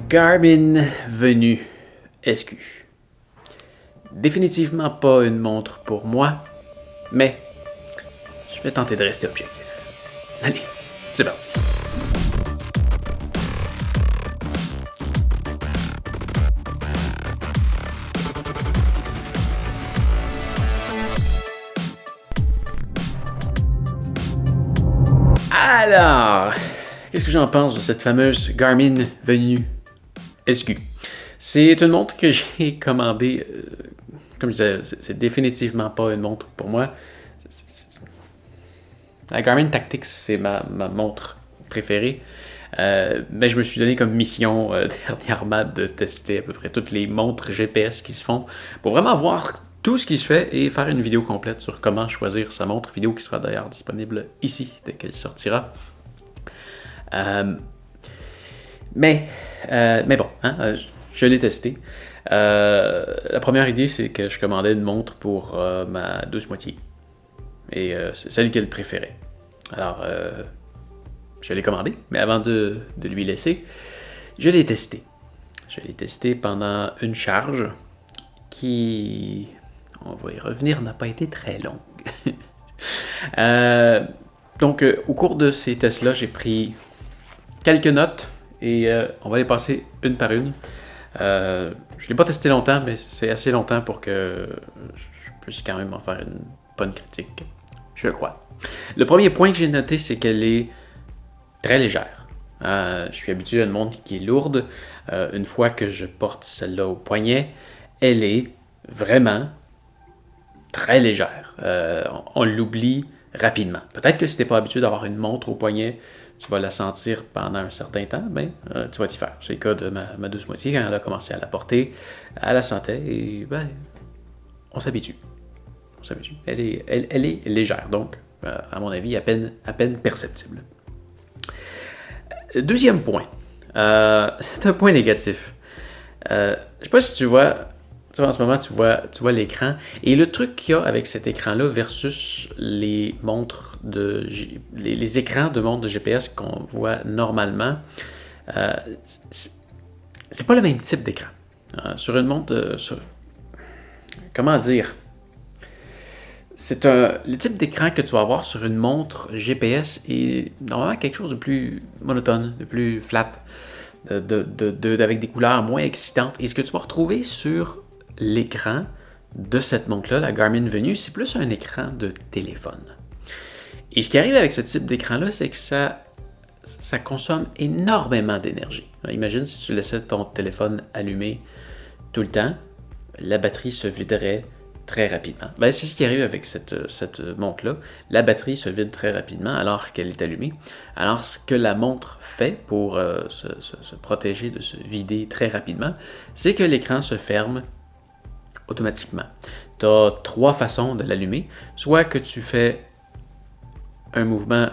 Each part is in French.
Garmin Venue SQ. Définitivement pas une montre pour moi, mais je vais tenter de rester objectif. Allez, c'est parti. Alors, qu'est-ce que j'en pense de cette fameuse Garmin Venue SQ? C'est une montre que j'ai commandée, comme je disais, c'est définitivement pas une montre pour moi. La Garmin Tactics, c'est ma montre préférée. Mais je me suis donné comme mission dernièrement de tester à peu près toutes les montres GPS qui se font pour vraiment voir tout ce qui se fait et faire une vidéo complète sur comment choisir sa montre. Vidéo qui sera d'ailleurs disponible ici dès qu'elle sortira. Mais bon, hein, je l'ai testé. La première idée, c'est que je commandais une montre pour ma douce moitié. Et c'est celle qu'elle préférait. Alors, je l'ai commandé, mais avant de lui laisser, je l'ai testé. Je l'ai testé pendant une charge qui, on va y revenir, n'a pas été très longue. Donc, au cours de ces tests-là, j'ai pris quelques notes et on va les passer une par une. Je ne l'ai pas testé longtemps, mais c'est assez longtemps pour que je puisse quand même en faire une bonne critique, je crois. Le premier point que j'ai noté, c'est qu'elle est très légère. Je suis habitué à une montre qui est lourde. Une fois que je porte celle-là au poignet, elle est vraiment très légère. On l'oublie rapidement. Peut-être que si tu n'es pas habitué d'avoir une montre au poignet, tu vas la sentir pendant un certain temps, ben, tu vas t'y faire. C'est le cas de ma douce moitié. Quand elle a commencé à la porter, elle la sentait et ben, on s'habitue. On s'habitue. Elle est légère, donc, à mon avis, à peine perceptible. Deuxième point, c'est un point négatif. Je sais pas si tu vois en ce moment, tu vois l'écran. Et le truc qu'il y a avec cet écran-là versus les montres les écrans de montres de GPS qu'on voit normalement, c'est pas le même type d'écran. Sur une montre, comment dire? Le type d'écran que tu vas avoir sur une montre GPS est normalement quelque chose de plus monotone, de plus flat, avec des couleurs moins excitantes. Et ce que tu vas retrouver sur l'écran de cette montre-là, la Garmin Venue, c'est plus un écran de téléphone. Et ce qui arrive avec ce type d'écran-là, c'est que ça consomme énormément d'énergie. Imagine si tu laissais ton téléphone allumé tout le temps, la batterie se viderait très rapidement. Ben, c'est ce qui arrive avec cette montre-là. La batterie se vide très rapidement alors qu'elle est allumée. Alors, ce que la montre fait pour se protéger de se vider très rapidement, c'est que l'écran se ferme automatiquement. Tu as trois façons de l'allumer. Soit que tu fais un mouvement...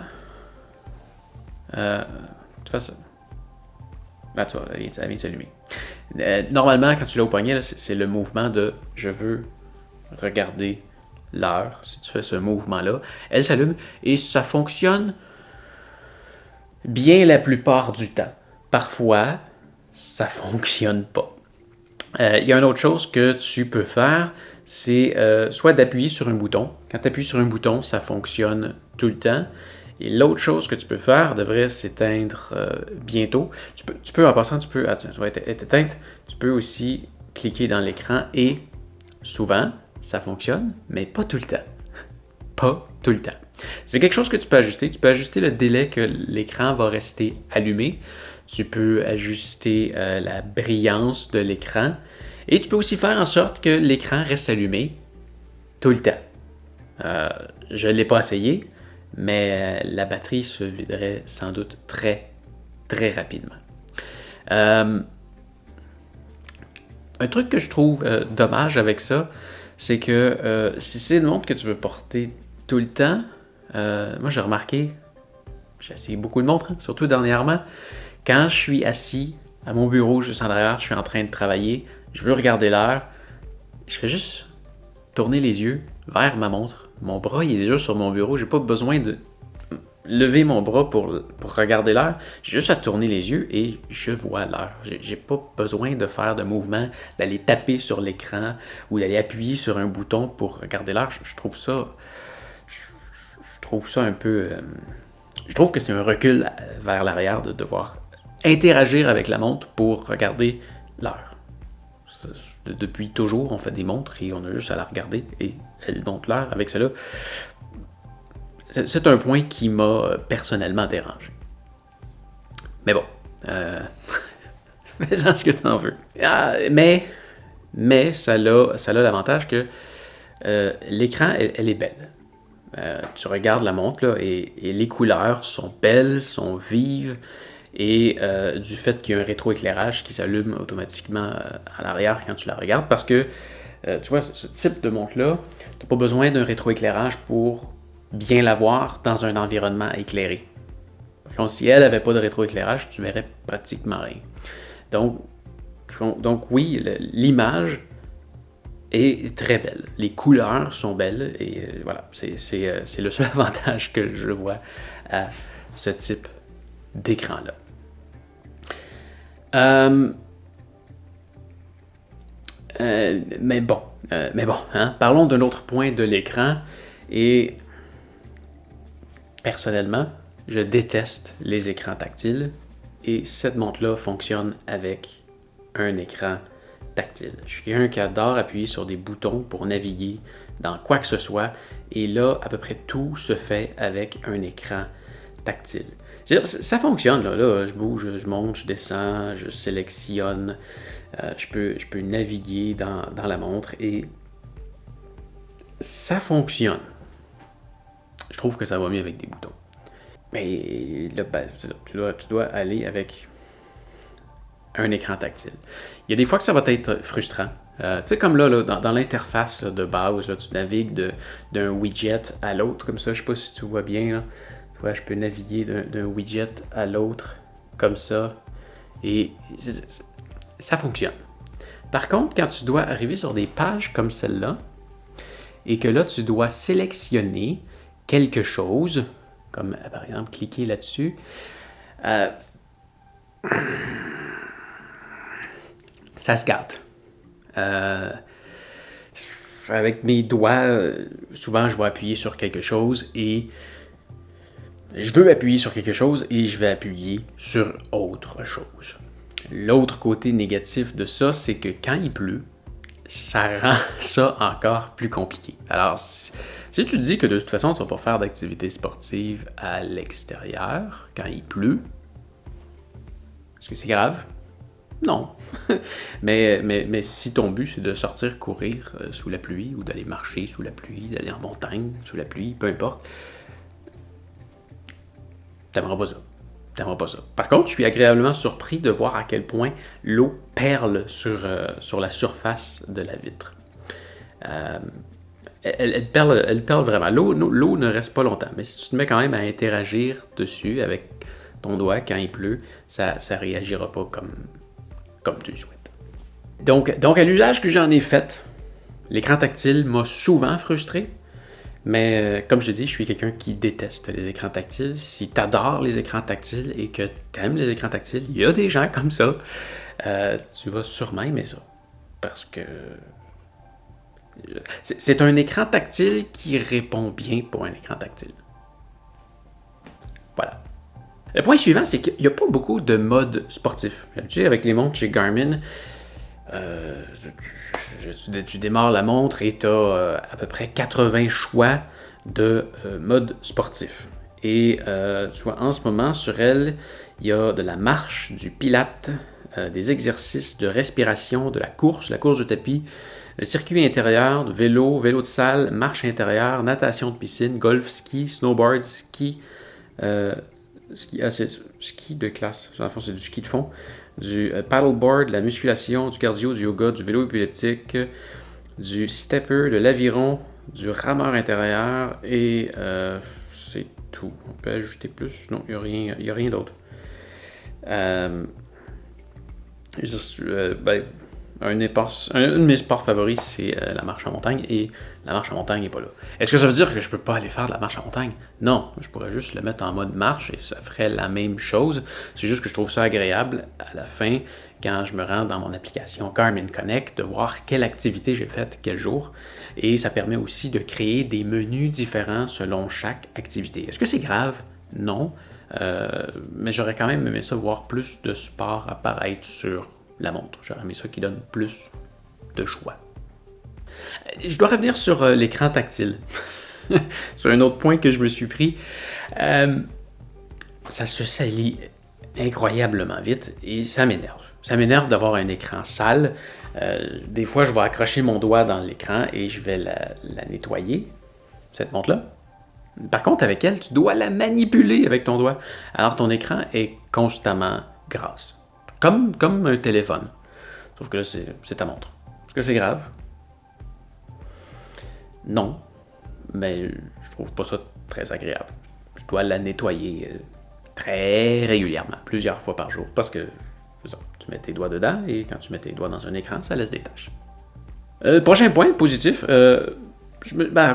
tu fais ça. Ah, tu vois, elle vient de s'allumer. Normalement, quand tu l'as au poignet, là, c'est le mouvement de « je veux regarder l'heure ». Si tu fais ce mouvement-là, elle s'allume et ça fonctionne bien la plupart du temps. Parfois, ça fonctionne pas. Il y a une autre chose que tu peux faire, c'est soit d'appuyer sur un bouton. Quand tu appuies sur un bouton, ça fonctionne tout le temps. Et l'autre chose que tu peux faire devrait s'éteindre bientôt. Tu peux en passant, tu peux, ça va être éteinte. Tu peux aussi cliquer dans l'écran et souvent, ça fonctionne, mais pas tout le temps. Pas tout le temps. C'est quelque chose que tu peux ajuster. Tu peux ajuster le délai que l'écran va rester allumé. Tu peux ajuster la brillance de l'écran. Et tu peux aussi faire en sorte que l'écran reste allumé tout le temps. Je ne l'ai pas essayé, mais la batterie se viderait sans doute très, très rapidement. Un truc que je trouve dommage avec ça, c'est que si c'est une montre que tu veux porter tout le temps, moi j'ai remarqué, j'ai essayé beaucoup de montres, surtout dernièrement, quand je suis assis à mon bureau juste en arrière, je suis en train de travailler, je veux regarder l'heure, je fais juste tourner les yeux vers ma montre. Mon bras il est déjà sur mon bureau, j'ai pas besoin de lever mon bras pour regarder l'heure, j'ai juste à tourner les yeux et je vois l'heure. J'ai pas besoin de faire de mouvement, d'aller taper sur l'écran ou d'aller appuyer sur un bouton pour regarder l'heure. Je trouve ça, je trouve ça un peu, je trouve que c'est un recul vers l'arrière de devoir interagir avec la montre pour regarder l'heure. Depuis toujours, on fait des montres et on a juste à la regarder et elle montre l'heure avec cela. C'est un point qui m'a personnellement dérangé. Mais bon, fais-en ce que t'en veux. Mais ça a l'avantage que l'écran, elle est belle. Tu regardes la montre là, et les couleurs sont belles, sont vives, et du fait qu'il y a un rétroéclairage qui s'allume automatiquement à l'arrière quand tu la regardes, parce que tu vois, ce type de montre-là, tu n'as pas besoin d'un rétroéclairage pour bien la voir dans un environnement éclairé. Par contre, si elle n'avait pas de rétroéclairage, tu verrais pratiquement rien. Donc oui, l'image est très belle. Les couleurs sont belles et voilà, c'est le seul avantage que je vois à ce type d'écran-là. Mais bon, hein, parlons d'un autre point de l'écran. Et personnellement, je déteste les écrans tactiles. Et cette montre-là fonctionne avec un écran tactile. Je suis quelqu'un qui adore appuyer sur des boutons pour naviguer dans quoi que ce soit. Et là, à peu près tout se fait avec un écran tactile. Ça fonctionne, là, je bouge, je monte, je descends, je sélectionne, je peux naviguer dans la montre et ça fonctionne. Je trouve que ça va mieux avec des boutons. Mais là, ben, c'est ça, tu dois aller avec un écran tactile. Il y a des fois que ça va être frustrant. Tu sais, comme là dans l'interface là, de base, là, tu navigues d'un widget à l'autre, comme ça, je sais pas si tu vois bien, là. Tu vois, je peux naviguer d'un widget à l'autre, comme ça, et ça fonctionne. Par contre, quand tu dois arriver sur des pages comme celle-là, et que là, tu dois sélectionner quelque chose, comme par exemple cliquer là-dessus, ça se gâte. Avec mes doigts, souvent je vais appuyer sur quelque chose et je veux appuyer sur quelque chose et je vais appuyer sur autre chose. L'autre côté négatif de ça, c'est que quand il pleut, ça rend ça encore plus compliqué. Alors, si tu te dis que de toute façon, tu ne vas pas faire d'activité sportive à l'extérieur quand il pleut, est-ce que c'est grave? Non. mais si ton but, c'est de sortir courir sous la pluie ou d'aller marcher sous la pluie, d'aller en montagne sous la pluie, peu importe, t'aimeras pas ça. Par contre, je suis agréablement surpris de voir à quel point l'eau perle sur la surface de la vitre. Elle perle vraiment. L'eau ne reste pas longtemps, mais si tu te mets quand même à interagir dessus avec ton doigt quand il pleut, ça réagira pas comme tu le souhaites. Donc à l'usage que j'en ai fait, l'écran tactile m'a souvent frustré, mais comme je dis, je suis quelqu'un qui déteste les écrans tactiles. Si tu adores les écrans tactiles et que tu aimes les écrans tactiles, il y a des gens comme ça, tu vas sûrement aimer ça. Parce que c'est un écran tactile qui répond bien pour un écran tactile. Voilà. Le point suivant, c'est qu'il n'y a pas beaucoup de modes sportifs. Tu sais, avec les montres chez Garmin, tu démarres la montre et tu as à peu près 80 choix de mode sportif. Et tu vois, en ce moment, sur elle, il y a de la marche, du pilate, des exercices de respiration, de la course de tapis, le circuit intérieur, de vélo, vélo de salle, marche intérieure, natation de piscine, golf, ski, snowboard, ski, ski de classe, en fond, c'est du ski de fond, du paddleboard, la musculation, du cardio, du yoga, du vélo épileptique, du stepper, de l'aviron, du rameur intérieur et c'est tout. On peut ajouter plus? Non, il n'y a rien d'autre. Un de mes sports favoris, c'est la marche en montagne, et la marche en montagne n'est pas là. Est-ce que ça veut dire que je peux pas aller faire de la marche en montagne? Non, je pourrais juste le mettre en mode marche et ça ferait la même chose. C'est juste que je trouve ça agréable à la fin, quand je me rends dans mon application Garmin Connect, de voir quelle activité j'ai faite quel jour. Et ça permet aussi de créer des menus différents selon chaque activité. Est-ce que c'est grave? Non. Mais j'aurais quand même aimé ça voir plus de sport apparaître sur la montre. J'aurais aimé ça qui donne plus de choix. Je dois revenir sur l'écran tactile. Sur un autre point que je me suis pris. Ça se salit incroyablement vite et ça m'énerve. Ça m'énerve d'avoir un écran sale. Des fois, je vais accrocher mon doigt dans l'écran et je vais la nettoyer, cette montre-là. Par contre, avec elle, tu dois la manipuler avec ton doigt. Alors, ton écran est constamment grasse. Comme un téléphone. Sauf que là, c'est ta montre. Est-ce que c'est grave? Non. Mais je trouve pas ça très agréable. Je dois la nettoyer très régulièrement, plusieurs fois par jour. Parce que, c'est ça, tu mets tes doigts dedans et quand tu mets tes doigts dans un écran, ça laisse des taches. Prochain point positif.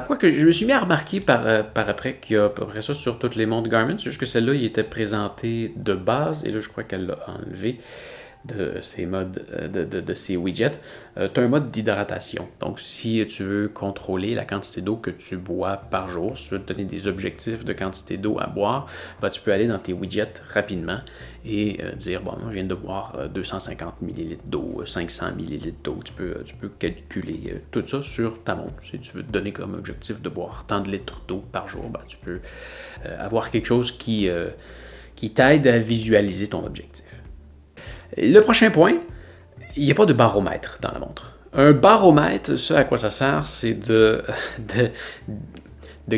Quoique, je me suis mis à remarquer par après qu'il y a à peu près ça sur toutes les montres Garmin. C'est juste que celle-là, il était présenté de base, et là, je crois qu'elle l'a enlevé de ces modes, de ces widgets. Tu as un mode d'hydratation. Donc, si tu veux contrôler la quantité d'eau que tu bois par jour, si tu veux te donner des objectifs de quantité d'eau à boire, tu peux aller dans tes widgets rapidement et dire, bon, moi, je viens de boire 250 ml d'eau, 500 ml d'eau. Tu peux calculer tout ça sur ta montre. Si tu veux te donner comme objectif de boire tant de litres d'eau par jour, tu peux avoir quelque chose qui t'aide à visualiser ton objectif. Le prochain point, il n'y a pas de baromètre dans la montre. Un baromètre, ce à quoi ça sert, c'est de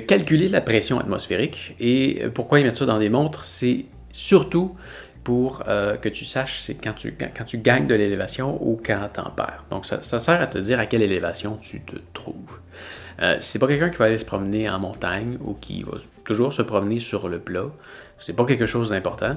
calculer la pression atmosphérique. Et pourquoi ils mettent ça dans des montres? C'est surtout pour que tu saches c'est quand tu gagnes de l'élévation ou quand tu en perds. Donc ça sert à te dire à quelle élévation tu te trouves. C'est pas quelqu'un qui va aller se promener en montagne ou qui va toujours se promener sur le plat. C'est pas quelque chose d'important.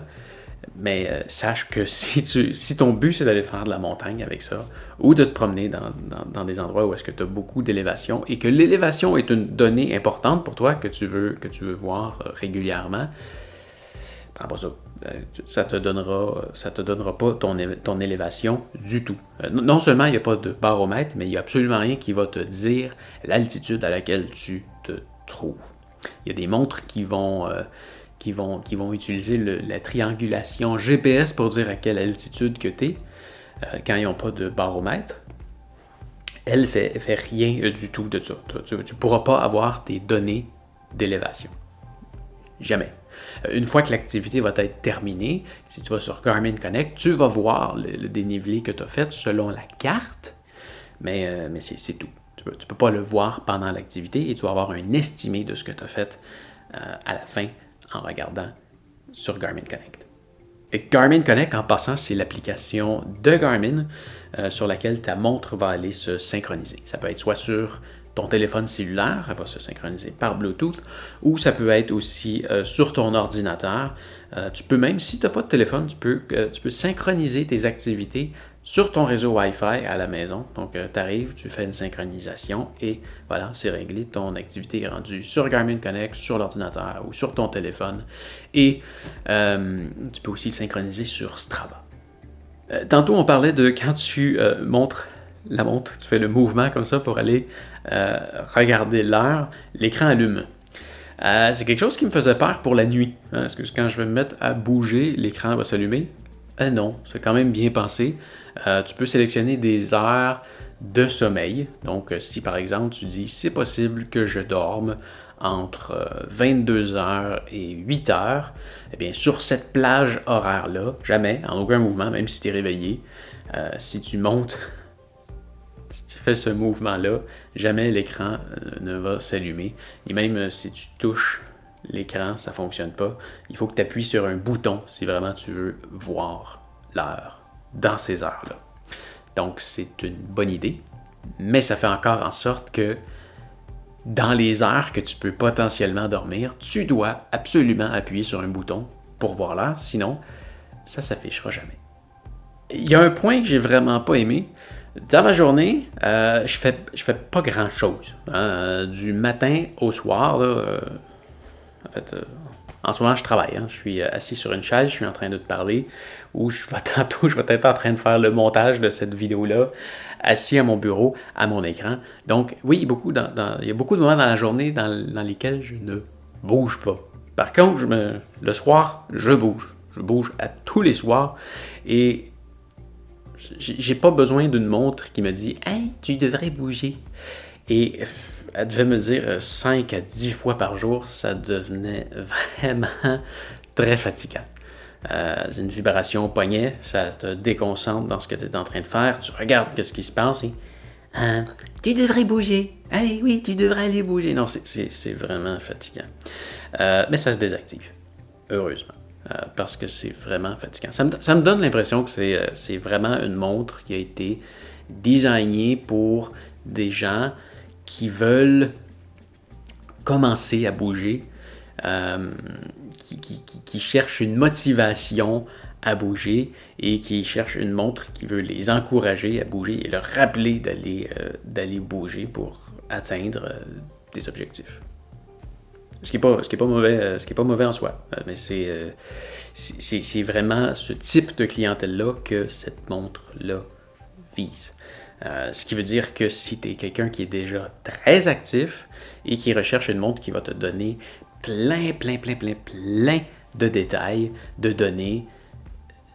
Mais sache que si ton but c'est d'aller faire de la montagne avec ça, ou de te promener dans des endroits où est-ce que tu as beaucoup d'élévation, et que l'élévation est une donnée importante pour toi que tu veux voir régulièrement, prends pas ça. Ça te donnera pas ton élévation du tout. Non seulement il n'y a pas de baromètre, mais il n'y a absolument rien qui va te dire l'altitude à laquelle tu te trouves. Il y a des montres qui vont utiliser la triangulation GPS pour dire à quelle altitude que tu es, quand ils n'ont pas de baromètre. Elle fait rien du tout de ça. Tu ne pourras pas avoir tes données d'élévation. Jamais. Une fois que l'activité va être terminée, si tu vas sur Garmin Connect, tu vas voir le dénivelé que tu as fait selon la carte, mais c'est tout. Tu ne peux pas le voir pendant l'activité et tu vas avoir un estimé de ce que tu as fait à la fin en regardant sur Garmin Connect. Et Garmin Connect, en passant, c'est l'application de Garmin sur laquelle ta montre va aller se synchroniser. Ça peut être soit sur ton téléphone cellulaire, elle va se synchroniser par Bluetooth, ou ça peut être aussi sur ton ordinateur. Tu peux même, si tu n'as pas de téléphone, tu peux synchroniser tes activités sur ton réseau Wi-Fi à la maison. Donc, tu arrives, tu fais une synchronisation et voilà, c'est réglé. Ton activité est rendue sur Garmin Connect, sur l'ordinateur ou sur ton téléphone. Et tu peux aussi synchroniser sur Strava. Tantôt, on parlait de quand tu montres la montre, tu fais le mouvement comme ça pour aller regarder l'heure, l'écran allume. C'est quelque chose qui me faisait peur pour la nuit. Est-ce que quand je vais me mettre à bouger, l'écran va s'allumer? Non, c'est quand même bien pensé. Tu peux sélectionner des heures de sommeil. Donc, si par exemple tu dis c'est possible que je dorme entre 22h et 8h, eh bien sur cette plage horaire-là, jamais, en aucun mouvement, même si tu es réveillé, si tu montes, si tu fais ce mouvement-là, jamais l'écran ne va s'allumer. Et même si tu touches l'écran, ça ne fonctionne pas. Il faut que tu appuies sur un bouton si vraiment tu veux voir l'heure dans ces heures-là. Donc, c'est une bonne idée, mais ça fait encore en sorte que dans les heures que tu peux potentiellement dormir, tu dois absolument appuyer sur un bouton pour voir l'heure, sinon, ça ne s'affichera jamais. Il y a un point que j'ai vraiment pas aimé. Dans ma journée, je fais pas grand-chose. Hein. Du matin au soir, là, en fait, en ce moment, je travaille. Hein. Je suis assis sur une chaise, je suis en train de te parler, ou tantôt, je vais être en train de faire le montage de cette vidéo-là, assis à mon bureau, à mon écran. Donc, oui, il y a beaucoup de moments dans la journée dans lesquels je ne bouge pas. Par contre, le soir, je bouge. Je bouge à tous les soirs et j'ai pas besoin d'une montre qui me dit Hey, tu devrais bouger. Et elle devait me dire 5 à 10 fois par jour, ça devenait vraiment très fatigant. Une vibration au poignet, ça te déconcentre dans ce que tu es en train de faire. Tu regardes ce qui se passe et tu devrais bouger. Allez, oui, tu devrais aller bouger. Non, c'est vraiment fatigant. Mais ça se désactive, heureusement. Parce que c'est vraiment fatigant. Ça me donne l'impression que c'est vraiment une montre qui a été designée pour des gens qui veulent commencer à bouger, qui cherchent une motivation à bouger et qui cherchent une montre qui veut les encourager à bouger et leur rappeler d'aller bouger pour atteindre des objectifs. Ce qui est pas mauvais en soi, mais c'est vraiment ce type de clientèle-là que cette montre-là vise. Ce qui veut dire que si tu es quelqu'un qui est déjà très actif et qui recherche une montre qui va te donner plein de détails, de données,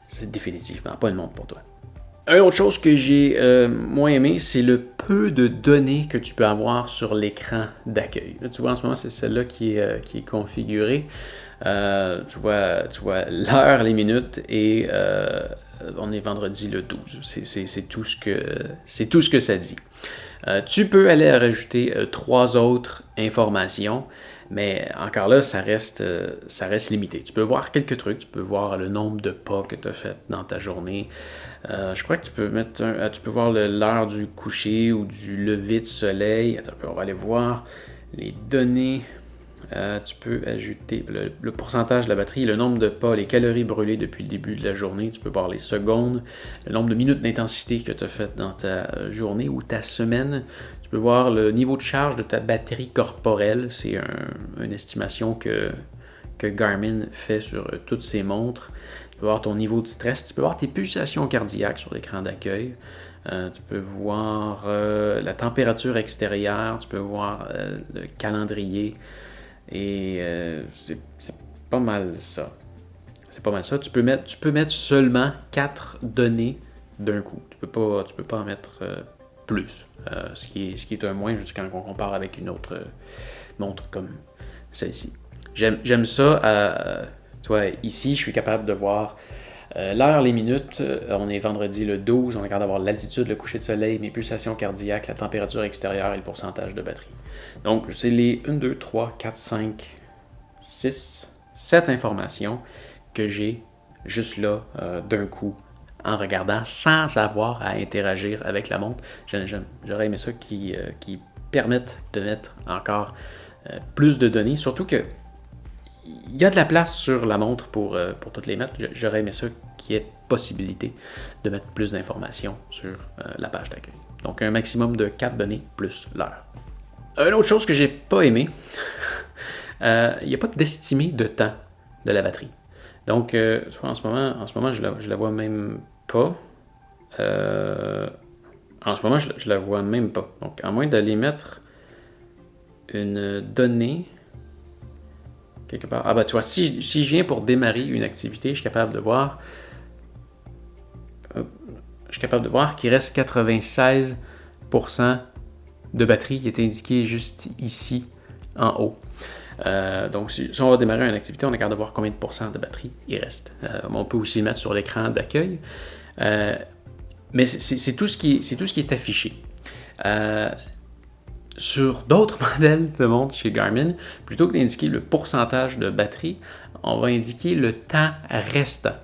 c'est définitivement pas une montre pour toi. Une autre chose que j'ai moins aimé, c'est le peu de données que tu peux avoir sur l'écran d'accueil. Là, tu vois, en ce moment, c'est celle-là qui est configurée. Tu vois l'heure, les minutes et on est vendredi le 12. C'est tout ce que ça dit. Tu peux aller rajouter 3 autres informations, mais encore là, ça reste limité. Tu peux voir quelques trucs, tu peux voir le nombre de pas que tu as fait dans ta journée. Je crois que tu peux voir l'heure du coucher ou du lever de soleil. Attends, on va aller voir les données. Tu peux ajouter le pourcentage de la batterie, le nombre de pas, les calories brûlées depuis le début de la journée. Tu peux voir les secondes, le nombre de minutes d'intensité que tu as fait dans ta journée ou ta semaine. Tu peux voir le niveau de charge de ta batterie corporelle. C'est une estimation que Garmin fait sur toutes ses montres. Tu peux voir ton niveau de stress. Tu peux voir tes pulsations cardiaques sur l'écran d'accueil. Tu peux voir la température extérieure. Tu peux voir le calendrier. Et c'est pas mal ça. C'est pas mal ça. Tu peux mettre seulement 4 données d'un coup. Tu peux pas en mettre plus. Ce qui est un moins quand on compare avec une autre montre comme celle-ci. J'aime ça. Tu vois, ici, je suis capable de voir l'heure, les minutes. On est vendredi le 12. On est capable d'avoir l'altitude, le coucher de soleil, mes pulsations cardiaques, la température extérieure et le pourcentage de batterie. Donc, c'est les 1, 2, 3, 4, 5, 6, 7 informations que j'ai juste là d'un coup en regardant sans avoir à interagir avec la montre. J'aurais aimé ça qui permettent de mettre encore plus de données, surtout que il y a de la place sur la montre pour toutes les mettre. J'aurais aimé ça qu'il y ait possibilité de mettre plus d'informations sur la page d'accueil. Donc un maximum de 4 données plus l'heure. Une autre chose que j'ai pas aimé, il n'y a pas d'estimé de temps de la batterie. Donc en ce moment je la vois même pas. En ce moment je la vois même pas. Donc à moins d'aller mettre une donnée quelque part. Ah bah tu vois, si je viens pour démarrer une activité, je suis capable de voir qu'il reste 96% de batterie qui est indiqué juste ici en haut. Donc si on va démarrer une activité, on est capable de voir combien de pourcents de batterie il reste. On peut aussi le mettre sur l'écran d'accueil. Mais c'est tout ce qui est affiché. Sur d'autres modèles de montre chez Garmin, plutôt que d'indiquer le pourcentage de batterie, on va indiquer le temps restant.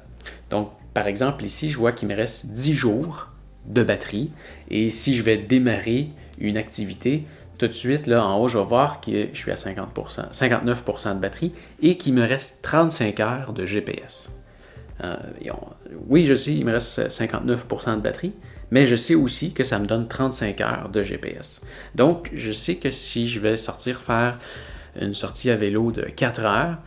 Donc, par exemple, ici, je vois qu'il me reste 10 jours de batterie. Et si je vais démarrer une activité, tout de suite, là, en haut, je vais voir que je suis à 59% de batterie et qu'il me reste 35 heures de GPS. Oui, je sais, il me reste 59% de batterie, Mais je sais aussi que ça me donne 35 heures de GPS. Donc, je sais que si je vais sortir faire une sortie à vélo de 4 heures,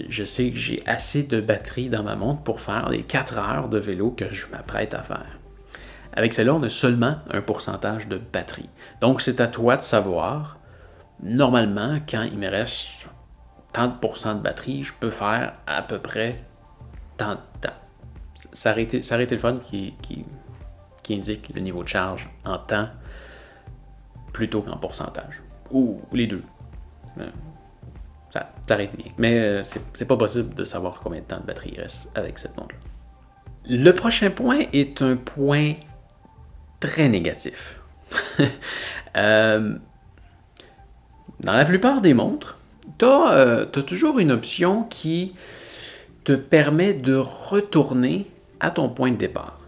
je sais que j'ai assez de batterie dans ma montre pour faire les 4 heures de vélo que je m'apprête à faire. Avec celle-là, on a seulement un pourcentage de batterie. Donc, c'est à toi de savoir, normalement, quand il me reste tant de pourcents de batterie, je peux faire à peu près tant de temps. Ça aurait été le fun qui indique le niveau de charge en temps plutôt qu'en pourcentage. Ou les deux. Ça t'arrête bien. Mais c'est pas possible de savoir combien de temps de batterie il reste avec cette montre-là. Le prochain point est un point très négatif. Dans la plupart des montres, tu as toujours une option qui te permet de retourner à ton point de départ.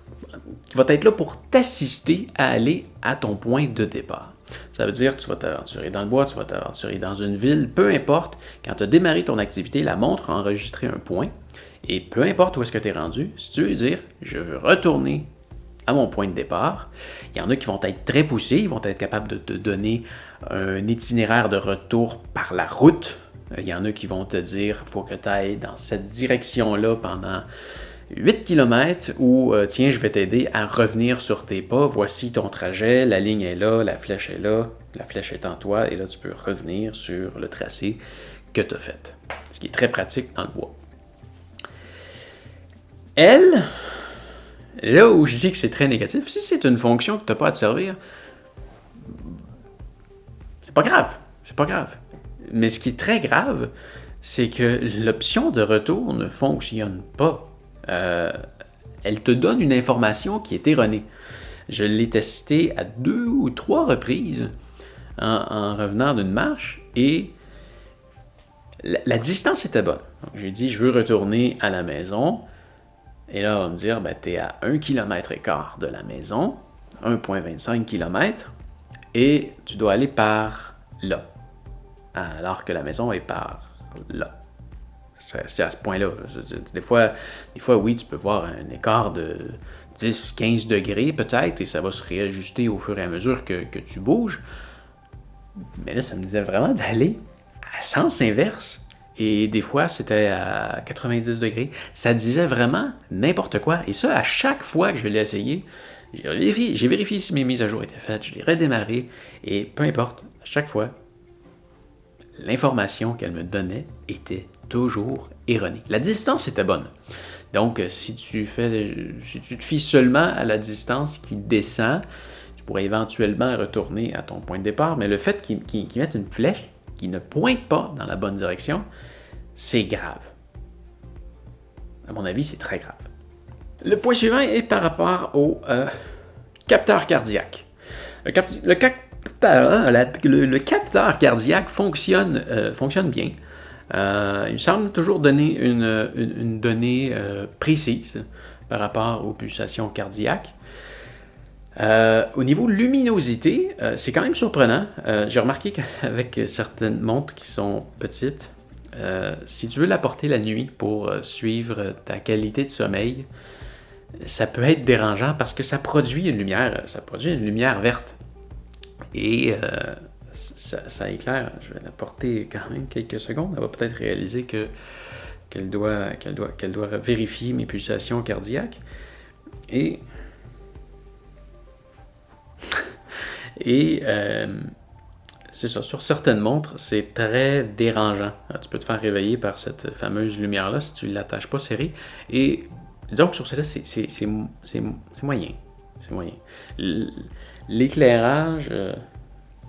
Qui va être là pour t'assister à aller à ton point de départ. Ça veut dire que tu vas t'aventurer dans le bois, tu vas t'aventurer dans une ville, peu importe. Quand tu as démarré ton activité, la montre a enregistré un point. Et peu importe où est-ce que tu es rendu, si tu veux dire « je veux retourner à mon point de départ », il y en a qui vont être très poussés, ils vont être capables de te donner un itinéraire de retour par la route. Il y en a qui vont te dire « il faut que tu ailles dans cette direction-là pendant 8 km ou tiens, je vais t'aider à revenir sur tes pas, voici ton trajet, la ligne est là, la flèche est en toi, et là tu peux revenir sur le tracé que tu as fait. » Ce qui est très pratique dans le bois. Elle, là où je dis que c'est très négatif, si c'est une fonction que tu n'as pas à te servir, c'est pas grave. Mais ce qui est très grave, c'est que l'option de retour ne fonctionne pas. Elle te donne une information qui est erronée. Je l'ai testé à 2 ou 3 reprises en revenant d'une marche et la distance était bonne. Donc, j'ai dit, je veux retourner à la maison. Et là, on va me dire, tu es à 1,15 km de la maison, 1,25 km, et tu dois aller par là, alors que la maison est par là. C'est à ce point-là. Des fois, oui, tu peux voir un écart de 10-15 degrés peut-être, et ça va se réajuster au fur et à mesure que tu bouges. Mais là, ça me disait vraiment d'aller à sens inverse. Et des fois, c'était à 90 degrés. Ça disait vraiment n'importe quoi. Et ça, à chaque fois que je l'ai essayé, j'ai vérifié si mes mises à jour étaient faites, je l'ai redémarré, et peu importe, à chaque fois, l'information qu'elle me donnait était toujours erronée. La distance était bonne. Donc, si tu te fies seulement à la distance qui descend, tu pourrais éventuellement retourner à ton point de départ, mais le fait qu'ils mettent une flèche qui ne pointe pas dans la bonne direction, c'est grave. À mon avis, c'est très grave. Le point suivant est par rapport au capteur cardiaque. Le capteur cardiaque fonctionne bien. Il semble toujours donner une donnée précise par rapport aux pulsations cardiaques. Au niveau luminosité, c'est quand même surprenant. J'ai remarqué qu'avec certaines montres qui sont petites, si tu veux la porter la nuit pour suivre ta qualité de sommeil, ça peut être dérangeant parce que ça produit une lumière verte. Et ça éclaire. Je vais la porter quand même quelques secondes. Elle va peut-être réaliser qu'elle doit vérifier mes pulsations cardiaques. Et c'est ça, sur certaines montres, c'est très dérangeant. Tu peux te faire réveiller par cette fameuse lumière-là si tu ne l'attaches pas serré. Et disons que sur celle-là, c'est moyen. C'est moyen. L'éclairage,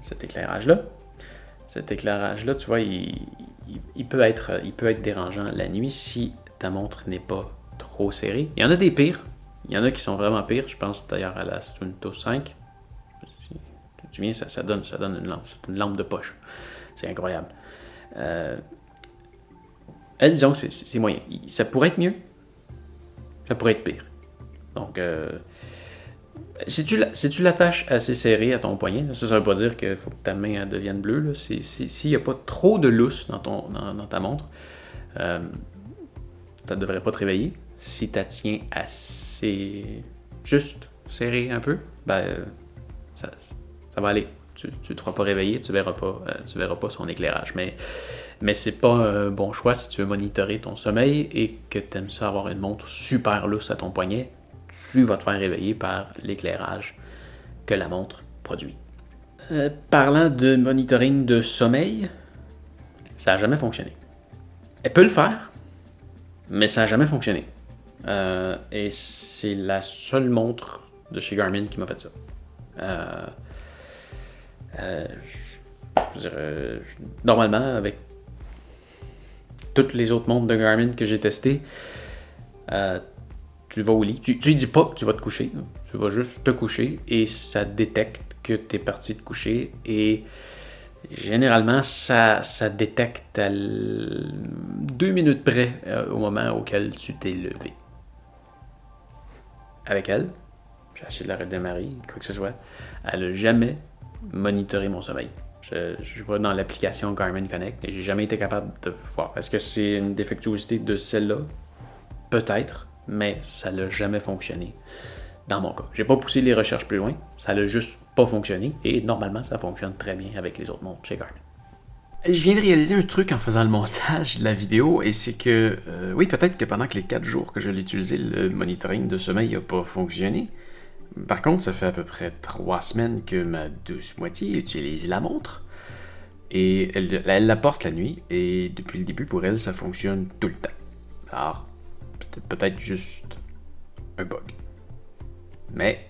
cet éclairage-là, tu vois, il peut être dérangeant la nuit si ta montre n'est pas trop serrée. Il y en a des pires. Il y en a qui sont vraiment pires. Je pense d'ailleurs à la Suunto 5. Tu viens, ça donne une lampe. C'est une lampe de poche. C'est incroyable. Disons que c'est moyen. Ça pourrait être mieux. Ça pourrait être pire. Donc, si tu l'attaches assez serré à ton poignet, ça ne veut pas dire qu'il faut que ta main devienne bleue. S'il n'y a pas trop de lousse dans ta montre, ça ne devrait pas te réveiller. Si tu la tiens assez juste, serré un peu, ça, ça va aller. Tu ne te feras pas réveiller, tu verras pas son éclairage. Mais c'est pas un bon choix si tu veux monitorer ton sommeil et que tu aimes ça avoir une montre super lousse à ton poignet. Tu vas te faire réveiller par l'éclairage que la montre produit. Parlant de monitoring de sommeil, ça n'a jamais fonctionné. Elle peut le faire, mais ça n'a jamais fonctionné. Et c'est la seule montre de chez Garmin qui m'a fait ça. Normalement, avec toutes les autres montres de Garmin que j'ai testées, tu vas au lit. Tu lui dis pas que tu vas te coucher. Tu vas juste te coucher et ça détecte que tu es parti te coucher. Et généralement, ça détecte à 2 minutes près au moment auquel tu t'es levé. Avec elle, j'ai essayé de la redémarrer, quoi que ce soit. Elle n'a jamais monitoré mon sommeil. Je vais dans l'application Garmin Connect et j'ai jamais été capable de voir. Est-ce que c'est une défectuosité de celle-là? Peut-être, mais ça n'a jamais fonctionné dans mon cas. J'ai pas poussé les recherches plus loin, ça n'a juste pas fonctionné et normalement ça fonctionne très bien avec les autres montres chez Garmin. Je viens de réaliser un truc en faisant le montage de la vidéo et c'est que, oui, peut-être que pendant que les 4 jours que je l'ai utilisé, le monitoring de sommeil n'a pas fonctionné. Par contre, ça fait à peu près 3 semaines que ma douce moitié utilise la montre et elle la porte la nuit et depuis le début, pour elle, ça fonctionne tout le temps. Alors, peut-être juste un bug. Mais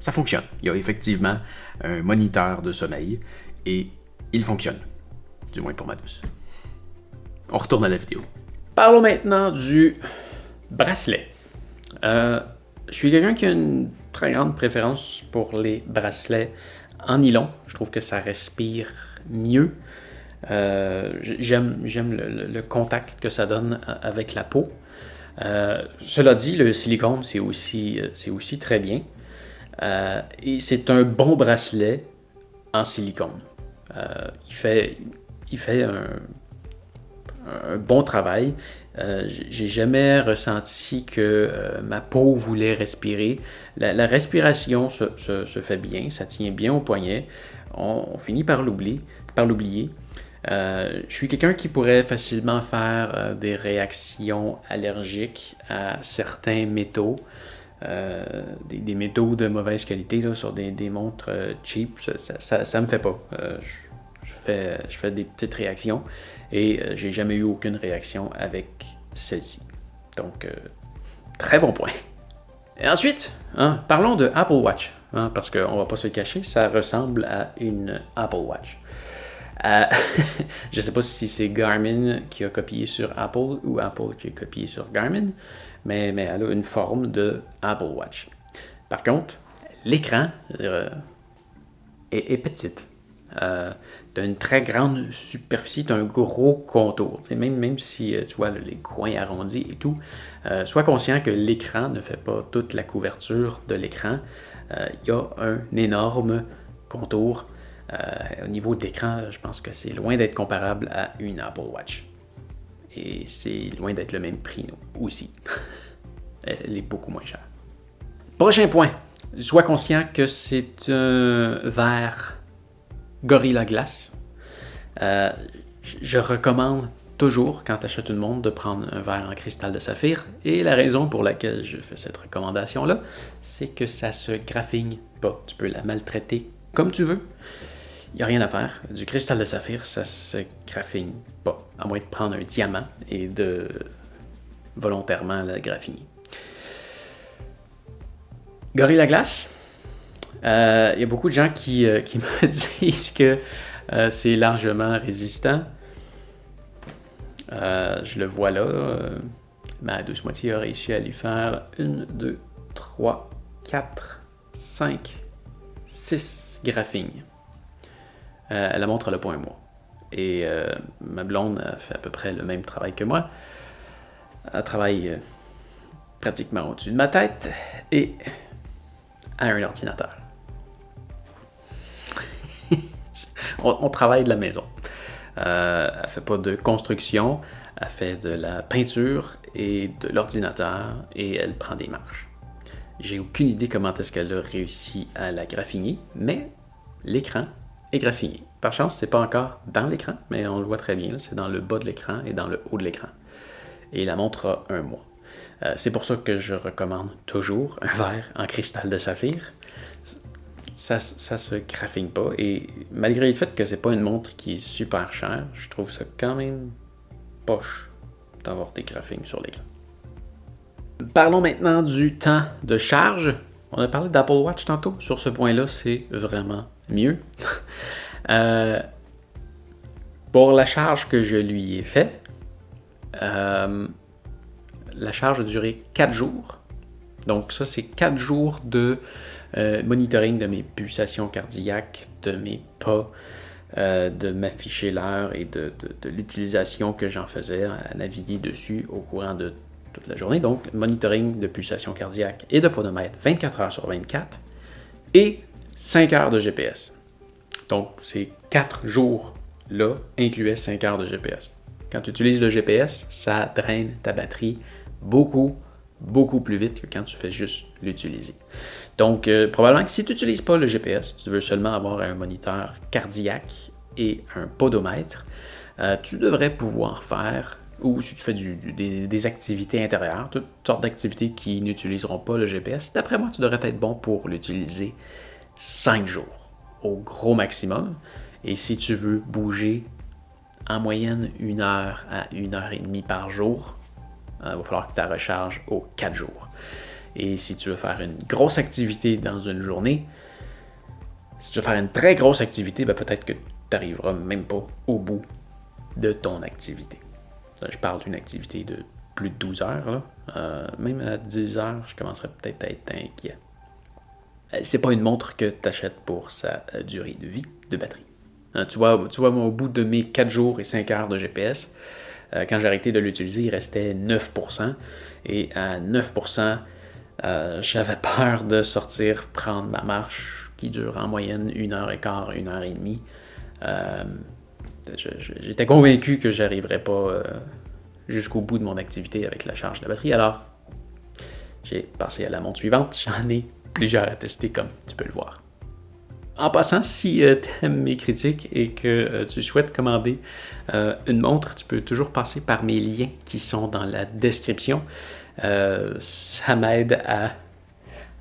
ça fonctionne. Il y a effectivement un moniteur de sommeil et il fonctionne. Du moins pour ma douce. On retourne à la vidéo. Parlons maintenant du bracelet. Je suis quelqu'un qui a une très grande préférence pour les bracelets en nylon. Je trouve que ça respire mieux. J'aime le contact que ça donne avec la peau. Cela dit, le silicone, c'est aussi très bien. Et c'est un bon bracelet en silicone. Il fait un bon travail. J'ai jamais ressenti que ma peau voulait respirer. La respiration se fait bien, ça tient bien au poignet. On finit par l'oublier. Je suis quelqu'un qui pourrait facilement faire des réactions allergiques à certains métaux. Des métaux de mauvaise qualité là, sur des montres cheap, ça me fait pas. Je fais des petites réactions et j'ai jamais eu aucune réaction avec celle-ci. Donc, très bon point. Et ensuite, parlons de Apple Watch, parce qu'on va pas se le cacher, ça ressemble à une Apple Watch. Je sais pas si c'est Garmin qui a copié sur Apple ou Apple qui a copié sur Garmin, mais elle a une forme de Apple Watch. Par contre, l'écran est petite. Tu as une très grande superficie, tu as un gros contour. Même si tu vois les coins arrondis et tout, sois conscient que l'écran ne fait pas toute la couverture de l'écran. Il y a un énorme contour. Au niveau de l'écran, je pense que c'est loin d'être comparable à une Apple Watch. Et c'est loin d'être le même prix aussi. Elle est beaucoup moins chère. Prochain point. Sois conscient que c'est un verre Gorilla Glass. Je recommande toujours, quand tu achètes une montre, de prendre un verre en cristal de saphir. Et la raison pour laquelle je fais cette recommandation-là, c'est que ça se graffigne pas. Tu peux la maltraiter comme tu veux. Il n'y a rien à faire. Du cristal de saphir, ça se graffigne pas. À moins de prendre un diamant et de volontairement la graffiner. Gorilla Glass. Il y a beaucoup de gens qui me disent que c'est largement résistant. Je le vois là. Ma douce moitié a réussi à lui faire 1, 2, 3, 4, 5, 6 graphines. La montre, elle n'a pas un mois. Et ma blonde a fait à peu près le même travail que moi. Elle travaille pratiquement au-dessus de ma tête et à un ordinateur. on travaille de la maison. Elle ne fait pas de construction, elle fait de la peinture et de l'ordinateur et elle prend des marches. J'ai aucune idée comment est-ce qu'elle a réussi à la graphiner, mais l'écran est graphiné. Par chance, c'est pas encore dans l'écran, mais on le voit très bien, c'est dans le bas de l'écran et dans le haut de l'écran. Et la montre a 1 mois. C'est pour ça que je recommande toujours un verre en cristal de saphir. Ça se graphine pas, et malgré le fait que c'est pas une montre qui est super chère, je trouve ça quand même poche d'avoir des graphines sur l'écran. Parlons maintenant du temps de charge. On a parlé d'Apple Watch tantôt. Sur ce point-là, c'est vraiment mieux. Pour la charge que je lui ai faite, la charge a duré 4 jours. Donc ça, c'est 4 jours de monitoring de mes pulsations cardiaques, de mes pas, de m'afficher l'heure et de l'utilisation que j'en faisais à naviguer dessus au courant de toute la journée. Donc, monitoring de pulsation cardiaque et de podomètre 24 heures sur 24 et 5 heures de GPS. Donc, ces 4 jours-là incluaient 5 heures de GPS. Quand tu utilises le GPS, ça draine ta batterie beaucoup plus vite que quand tu fais juste l'utiliser. Donc, probablement que si tu n'utilises pas le GPS, tu veux seulement avoir un moniteur cardiaque et un podomètre, tu devrais pouvoir faire, ou si tu fais des activités intérieures, toutes sortes d'activités qui n'utiliseront pas le GPS, d'après moi, tu devrais être bon pour l'utiliser 5 jours au gros maximum. Et si tu veux bouger en moyenne 1 heure à 1 heure et demie par jour, il va falloir que tu la recharges aux 4 jours. Et si tu veux faire une grosse activité dans une journée, si tu veux faire une très grosse activité, peut-être que tu n'arriveras même pas au bout de ton activité. Je parle d'une activité de plus de 12 heures. Là. Même à 10 heures, je commencerais peut-être à être inquiet. C'est pas une montre que tu achètes pour sa durée de vie de batterie. Tu vois, moi, au bout de mes 4 jours et 5 heures de GPS, quand j'ai arrêté de l'utiliser, il restait 9%. Et à 9%, j'avais peur de sortir, prendre ma marche qui dure en moyenne 1h15, 1h30. J'étais convaincu que j'arriverais pas jusqu'au bout de mon activité avec la charge de la batterie. Alors, j'ai passé à la montre suivante. J'en ai plusieurs à tester, comme tu peux le voir. En passant, si tu aimes mes critiques et que tu souhaites commander une montre, tu peux toujours passer par mes liens qui sont dans la description. Ça m'aide à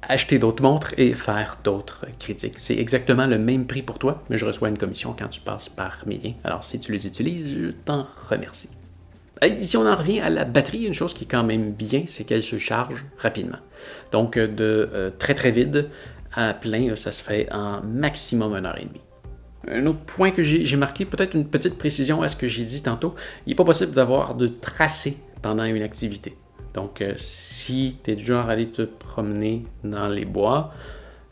acheter d'autres montres et faire d'autres critiques. C'est exactement le même prix pour toi, mais je reçois une commission quand tu passes par mes liens. Alors, si tu les utilises, je t'en remercie. Si on en revient à la batterie, une chose qui est quand même bien, c'est qu'elle se charge rapidement. Donc, de très très vide à plein, ça se fait en maximum 1h30. Un autre point que j'ai marqué, peut-être une petite précision à ce que j'ai dit tantôt, il n'est pas possible d'avoir de tracé pendant une activité. Donc, si tu es du genre à aller te promener dans les bois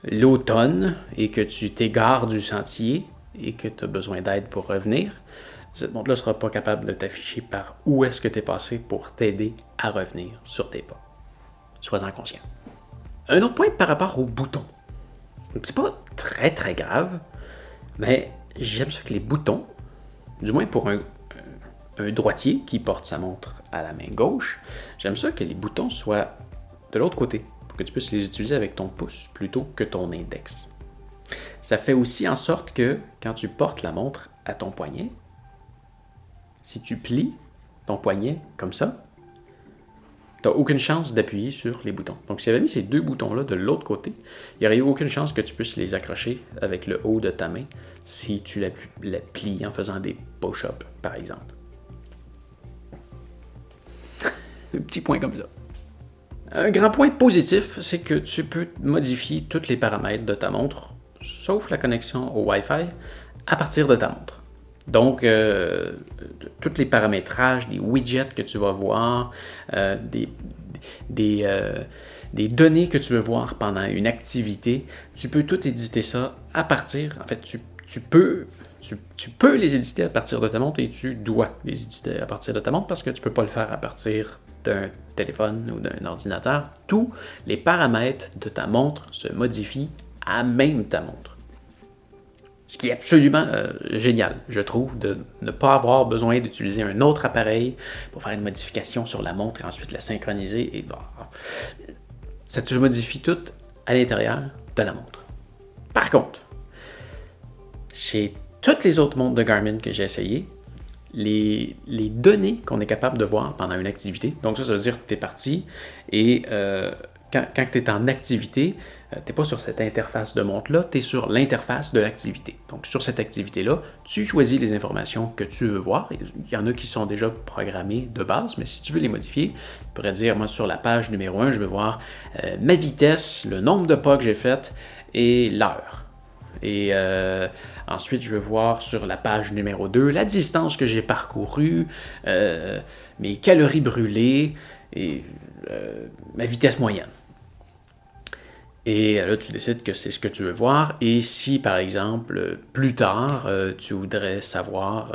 l'automne et que tu t'égares du sentier et que tu as besoin d'aide pour revenir, cette montre-là ne sera pas capable de t'afficher par où est-ce que tu es passé pour t'aider à revenir sur tes pas. Sois-en conscient. Un autre point par rapport aux boutons. C'est pas très très grave, mais j'aime ça que les boutons, du moins pour un droitier qui porte sa montre à la main gauche, j'aime ça que les boutons soient de l'autre côté, pour que tu puisses les utiliser avec ton pouce plutôt que ton index. Ça fait aussi en sorte que quand tu portes la montre à ton poignet, si tu plies ton poignet comme ça, tu n'as aucune chance d'appuyer sur les boutons. Donc, si j'avais mis ces 2 boutons-là de l'autre côté, il n'y aurait eu aucune chance que tu puisses les accrocher avec le haut de ta main si tu la plies en faisant des push-ups, par exemple. Un petit point comme ça. Un grand point positif, c'est que tu peux modifier tous les paramètres de ta montre, sauf la connexion au Wi-Fi, à partir de ta montre. Donc, tous les paramétrages, des widgets que tu vas voir, des données que tu veux voir pendant une activité, tu peux tout éditer ça à partir, en fait, tu peux les éditer à partir de ta montre et tu dois les éditer à partir de ta montre parce que tu ne peux pas le faire à partir d'un téléphone ou d'un ordinateur. Tous les paramètres de ta montre se modifient à même ta montre. Ce qui est absolument génial, je trouve, de ne pas avoir besoin d'utiliser un autre appareil pour faire une modification sur la montre et ensuite la synchroniser. Et Ça te modifie tout à l'intérieur de la montre. Par contre, chez toutes les autres montres de Garmin que j'ai essayées, les données qu'on est capable de voir pendant une activité, donc ça veut dire que tu es parti et quand tu es en activité, tu n'es pas sur cette interface de montre-là, tu es sur l'interface de l'activité. Donc sur cette activité-là, tu choisis les informations que tu veux voir. Il y en a qui sont déjà programmées de base, mais si tu veux les modifier, tu pourrais dire, moi sur la page numéro 1, je veux voir ma vitesse, le nombre de pas que j'ai fait et l'heure. Et ensuite, je veux voir sur la page numéro 2 la distance que j'ai parcourue, mes calories brûlées et ma vitesse moyenne. Et là, tu décides que c'est ce que tu veux voir. Et si, par exemple, plus tard, tu voudrais savoir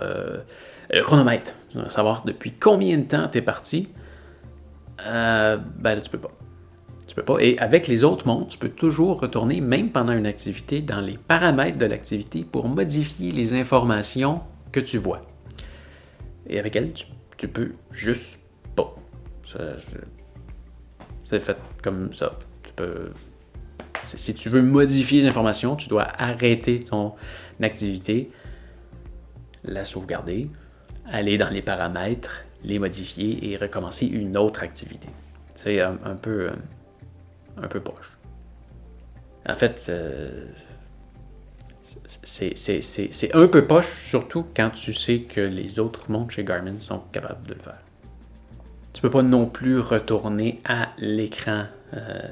le chronomètre, tu voudrais savoir depuis combien de temps tu es parti, ben là, tu peux pas. Tu peux pas. Et avec les autres montres, tu peux toujours retourner, même pendant une activité, dans les paramètres de l'activité pour modifier les informations que tu vois. Et avec elle, tu peux juste pas. C'est fait comme ça. Si tu veux modifier les informations, tu dois arrêter ton activité, la sauvegarder, aller dans les paramètres, les modifier et recommencer une autre activité. C'est un peu poche. En fait, c'est un peu poche, surtout quand tu sais que les autres montres chez Garmin sont capables de le faire. Tu peux pas non plus retourner à l'écran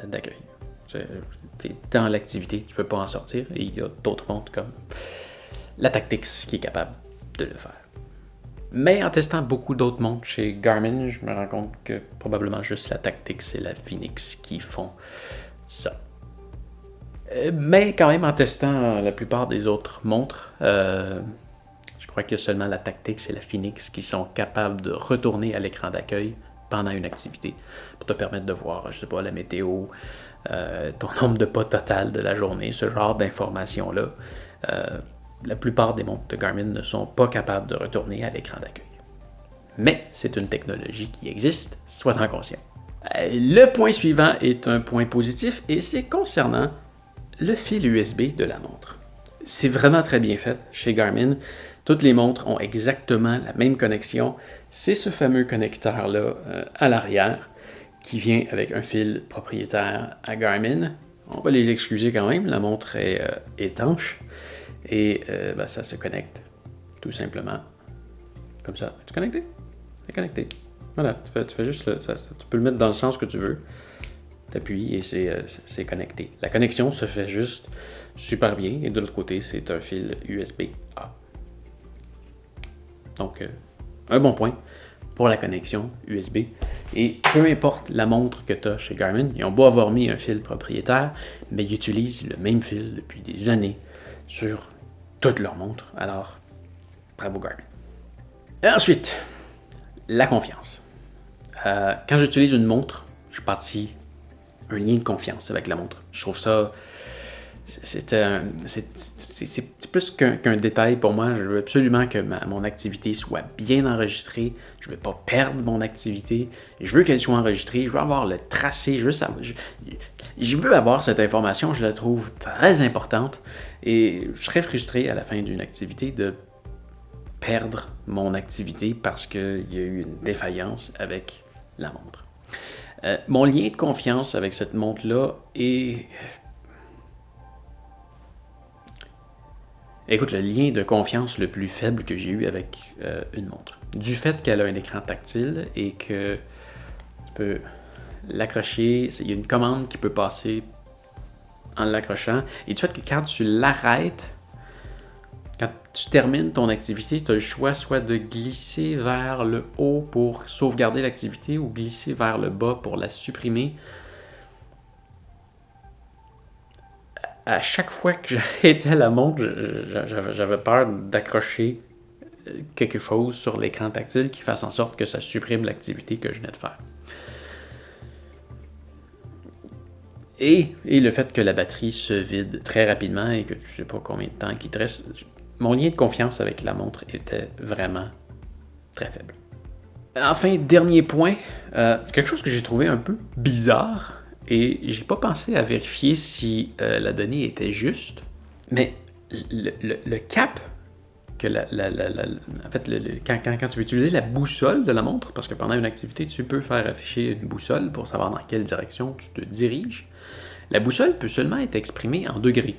d'accueil. Tu es dans l'activité, tu peux pas en sortir, et il y a d'autres montres comme la Tactix qui est capable de le faire. Mais en testant beaucoup d'autres montres chez Garmin, je me rends compte que probablement juste la Tactix et la Phoenix qui font ça. Mais quand même, en testant la plupart des autres montres, je crois qu'il y a seulement la Tactix et la Phoenix qui sont capables de retourner à l'écran d'accueil pendant une activité pour te permettre de voir, je sais pas, la météo, ton nombre de pas total de la journée, ce genre d'informations-là. La plupart des montres de Garmin ne sont pas capables de retourner à l'écran d'accueil. Mais c'est une technologie qui existe, sois-en conscient. Le point suivant est un point positif et c'est concernant le fil USB de la montre. C'est vraiment très bien fait chez Garmin. Toutes les montres ont exactement la même connexion. C'est ce fameux connecteur-là à l'arrière qui vient avec un fil propriétaire à Garmin. On va les excuser quand même, la montre est étanche et ça se connecte tout simplement comme ça. Es-tu connecté? C'est connecté. Voilà, tu fais juste tu peux le mettre dans le sens que tu veux. Tu appuies et c'est connecté. La connexion se fait juste super bien et de l'autre côté, c'est un fil USB-A. Donc, un bon point pour la connexion USB. Et peu importe la montre que tu as chez Garmin, ils ont beau avoir mis un fil propriétaire, mais ils utilisent le même fil depuis des années sur toutes leurs montres. Alors, bravo Garmin. Et ensuite, la confiance. Quand j'utilise une montre, je bâtis un lien de confiance avec la montre. Je trouve ça... C'est plus qu'un détail pour moi. Je veux absolument que mon activité soit bien enregistrée. Je ne veux pas perdre mon activité. Je veux qu'elle soit enregistrée. Je veux avoir le tracé. Je veux avoir cette information. Je la trouve très importante. Et je serais frustré à la fin d'une activité de perdre mon activité parce qu'il y a eu une défaillance avec la montre. Mon lien de confiance avec cette montre-là est... Écoute, le lien de confiance le plus faible que j'ai eu avec une montre. Du fait qu'elle a un écran tactile et que tu peux l'accrocher, il y a une commande qui peut passer en l'accrochant. Et du fait que quand tu l'arrêtes, quand tu termines ton activité, tu as le choix soit de glisser vers le haut pour sauvegarder l'activité ou glisser vers le bas pour la supprimer. À chaque fois que j'arrêtais la montre, j'avais peur d'accrocher quelque chose sur l'écran tactile qui fasse en sorte que ça supprime l'activité que je venais de faire. Et le fait que la batterie se vide très rapidement et que tu ne sais pas combien de temps qu'il te reste, mon lien de confiance avec la montre était vraiment très faible. Enfin, dernier point, quelque chose que j'ai trouvé un peu bizarre et j'ai pas pensé à vérifier si la donnée était juste, mais le cap que en fait, quand tu veux utiliser la boussole de la montre, parce que pendant une activité, tu peux faire afficher une boussole pour savoir dans quelle direction tu te diriges, la boussole peut seulement être exprimée en degrés.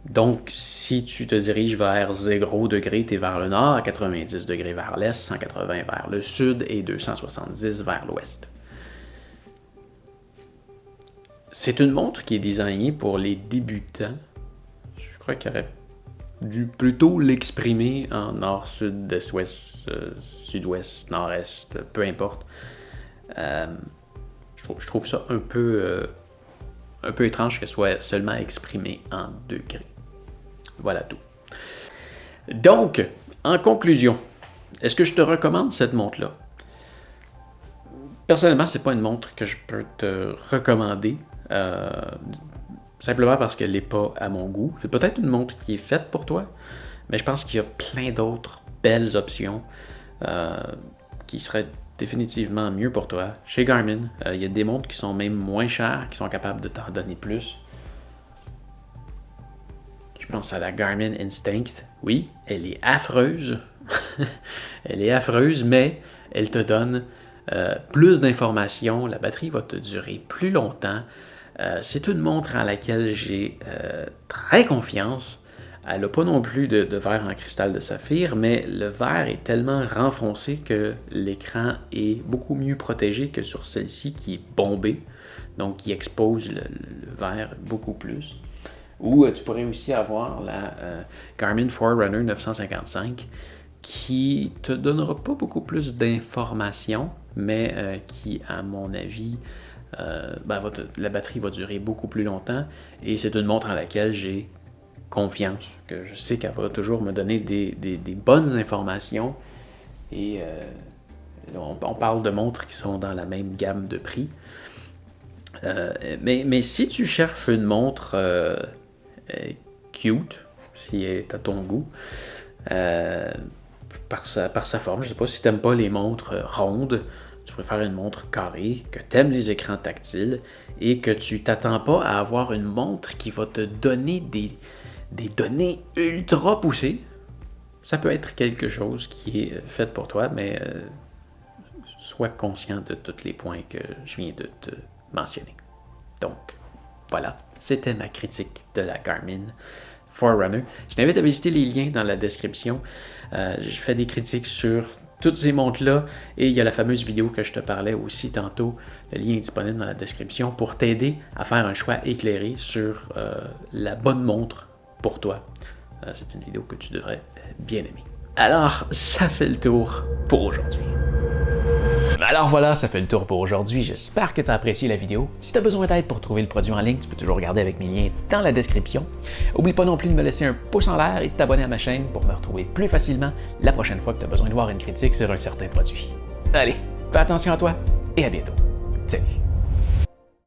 Donc, si tu te diriges vers 0 degré, tu es vers le nord, 90 degrés vers l'est, 180 vers le sud et 270 vers l'ouest. C'est une montre qui est designée pour les débutants. Je crois qu'il aurait dû plutôt l'exprimer en nord, sud, est, ouest, sud-ouest, nord-est, peu importe. Je trouve ça un peu étrange qu'elle soit seulement exprimée en degrés. Voilà tout. Donc, en conclusion, est-ce que je te recommande cette montre-là? Personnellement, c'est pas une montre que je peux te recommander. Simplement parce qu'elle n'est pas à mon goût. C'est peut-être une montre qui est faite pour toi, mais je pense qu'il y a plein d'autres belles options qui seraient définitivement mieux pour toi. Chez Garmin, il y a des montres qui sont même moins chères, qui sont capables de t'en donner plus. Je pense à la Garmin Instinct. Oui, elle est affreuse. Elle est affreuse, mais elle te donne plus d'informations. La batterie va te durer plus longtemps. C'est une montre à laquelle j'ai très confiance. Elle n'a pas non plus de verre en cristal de saphir, mais le verre est tellement renfoncé que l'écran est beaucoup mieux protégé que sur celle-ci qui est bombée, donc qui expose le verre beaucoup plus. Ou tu pourrais aussi avoir la Garmin Forerunner 955 qui te donnera pas beaucoup plus d'informations, mais qui, à mon avis, la batterie va durer beaucoup plus longtemps et c'est une montre à laquelle j'ai confiance, que je sais qu'elle va toujours me donner des bonnes informations et on parle de montres qui sont dans la même gamme de prix. Mais si tu cherches une montre cute, si elle est à ton goût, par sa forme, je sais pas si tu n'aimes pas les montres rondes, tu préfères une montre carrée, que tu aimes les écrans tactiles et que tu t'attends pas à avoir une montre qui va te donner des données ultra poussées, ça peut être quelque chose qui est fait pour toi, mais sois conscient de tous les points que je viens de te mentionner. Donc, voilà, c'était ma critique de la Garmin Forerunner. Je t'invite à visiter les liens dans la description. Je fais des critiques sur toutes ces montres-là et il y a la fameuse vidéo que je te parlais aussi tantôt. Le lien est disponible dans la description pour t'aider à faire un choix éclairé sur la bonne montre pour toi. C'est une vidéo que tu devrais bien aimer. Alors, ça fait le tour pour aujourd'hui. Alors voilà, ça fait le tour pour aujourd'hui. J'espère que tu as apprécié la vidéo. Si tu as besoin d'aide pour trouver le produit en ligne, tu peux toujours regarder avec mes liens dans la description. N'oublie pas non plus de me laisser un pouce en l'air et de t'abonner à ma chaîne pour me retrouver plus facilement la prochaine fois que tu as besoin de voir une critique sur un certain produit. Allez, fais attention à toi et à bientôt. Salut!